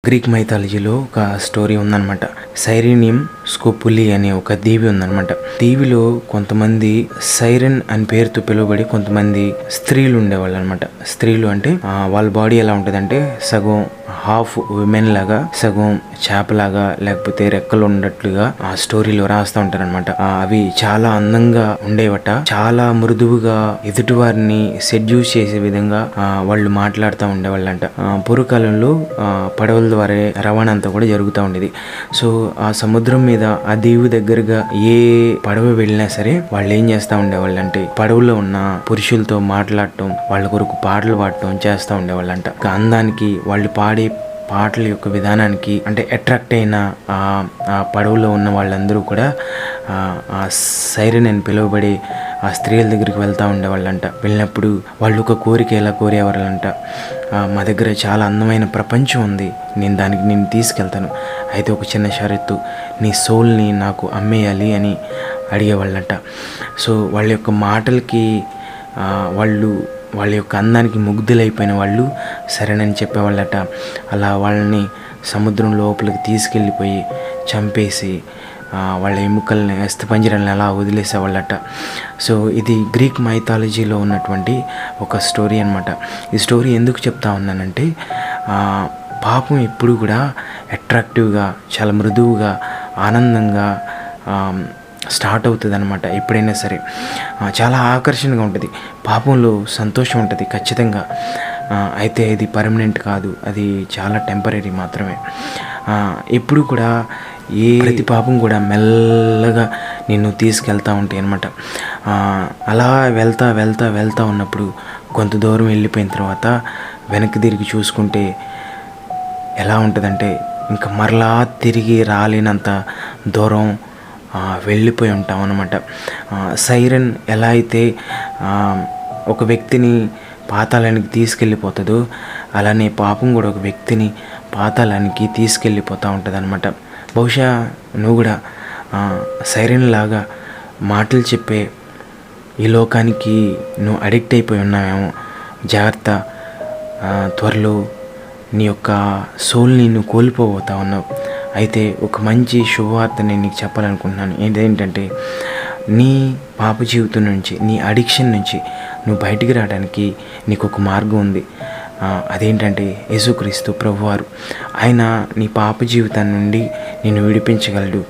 Greek మైథాలజీలో ఒక story ఉందన్నమాట. సైరేనియం స్కోపులి అనే ఒక దేవి ఉందన్నమాట. దేవిలో కొంతమంది సైరన్ అని పేరుతో పిలువబడి కొంతమంది స్త్రీలు ఉండేవాళ్ళు అనమాట. స్త్రీలు అంటే వాళ్ళ బాడీ ఎలా ఉంటుందంటే సగం హాఫ్ విమెన్ లాగా, సగం చేపలాగా, లేకపోతే రెక్కలు ఉన్నట్లుగా ఆ స్టోరీలో రాస్తూ ఉంటారనమాట. అవి చాలా అందంగా ఉండేవట. చాలా మృదువుగా ఎదుటి వారిని సెడ్యూస్ చేసే విధంగా వాళ్ళు మాట్లాడుతూ ఉండేవాళ్ళంట. పూర్వకాలంలో పడవల ద్వారా రవాణా అంతా కూడా జరుగుతూ ఉండేది. సో ఆ సముద్రం మీద ఆ దేవి దగ్గరగా ఏ పడవ వెళ్ళినా సరే వాళ్ళు ఏం చేస్తూ ఉండేవాళ్ళు అంటే పడవలో ఉన్న పురుషులతో మాట్లాడటం, వాళ్ళ కొరకు పాటలు పాడటం చేస్తూ ఉండేవాళ్ళంట. అందానికి వాళ్ళు పాడే పాటల యొక్క విధానానికి అంటే అట్రాక్ట్ అయిన ఆ పడవలో ఉన్న వాళ్ళందరూ కూడా ఆ సైరన్ అని పిలువబడే ఆ స్త్రీల దగ్గరికి వెళ్తూ ఉండేవాళ్ళంట. వెళ్ళినప్పుడు వాళ్ళు ఒక కోరిక ఎలా కోరేవాళ్ళంట, మా దగ్గర చాలా అందమైన ప్రపంచం ఉంది, నేను దానికి నేను తీసుకెళ్తాను, అయితే ఒక చిన్న షరతు, నీ సోల్ని నాకు అమ్మేయాలి అని అడిగేవాళ్ళంట. సో వాళ్ళ యొక్క మాటలకి వాళ్ళ యొక్క అందానికి ముగ్ధులైపోయిన వాళ్ళు సరేనని చెప్పేవాళ్ళట. అలా వాళ్ళని సముద్రం లోపలికి తీసుకెళ్ళిపోయి చంపేసి వాళ్ళ ఎముకల్ని అస్థిపంజరాలను అలా వదిలేసేవాళ్ళట. సో ఇది గ్రీక్ మైథాలజీలో ఉన్నటువంటి ఒక స్టోరీ అనమాట. ఈ స్టోరీ ఎందుకు చెప్తా ఉన్నానంటే పాపం ఎప్పుడు కూడా అట్రాక్టివ్గా, చాలా మృదువుగా, ఆనందంగా స్టార్ట్ అవుతుంది అనమాట. ఎప్పుడైనా సరే చాలా ఆకర్షణగా ఉంటుంది. పాపంలో సంతోషం ఉంటుంది ఖచ్చితంగా. అయితే ఇది పర్మనెంట్ కాదు, అది చాలా టెంపరీ మాత్రమే. ఎప్పుడు కూడా ప్రతి పాపం కూడా మెల్లగా నిన్ను తీసుకెళ్తూ ఉంటాయి అనమాట. అలా వెళ్తా ఉన్నప్పుడు కొంత దూరం వెళ్ళిపోయిన తర్వాత వెనక్కి తిరిగి చూసుకుంటే ఎలా ఉంటుందంటే ఇంకా మరలా తిరిగి రాలేనంత దూరం వెళ్ళిపోయి ఉంటాం అన్నమాట. సైరన్ ఎలా అయితే ఒక వ్యక్తిని పాతాళానికి తీసుకెళ్ళిపోతుందో అలానే పాపం కూడా ఒక వ్యక్తిని పాతాళానికి తీసుకెళ్ళిపోతూ ఉంటుంది అనమాట. బహుశా నువ్వు కూడా సైరన్ లాగా మాటలు చెప్పే ఈ లోకానికి నువ్వు అడిక్ట్ అయిపోయి ఉన్నావేమో. జాగ్రత్త, త్వరలో నీ యొక్క సోల్ని నువ్వు కోల్పోతా ఉన్నావు. అయితే ఒక మంచి శుభవార్త నేను నీకు చెప్పాలనుకుంటున్నాను. ఏంటంటే నీ పాప జీవితం నుంచి, నీ అడిక్షన్ నుంచి నువ్వు బయటికి రావడానికి నీకు ఒక మార్గం ఉంది. అదేంటంటే యేసుక్రీస్తు ప్రభువారు. ఆయన నీ పాప జీవితాన్ని నుండి నిన్ను విడిపించగలడు.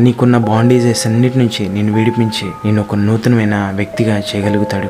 నీకున్న బాండేజెస్ అన్నిటి నుంచి నిన్ను విడిపించి నిన్ను ఒక నూతనమైన వ్యక్తిగా చేయగలుగుతాడు.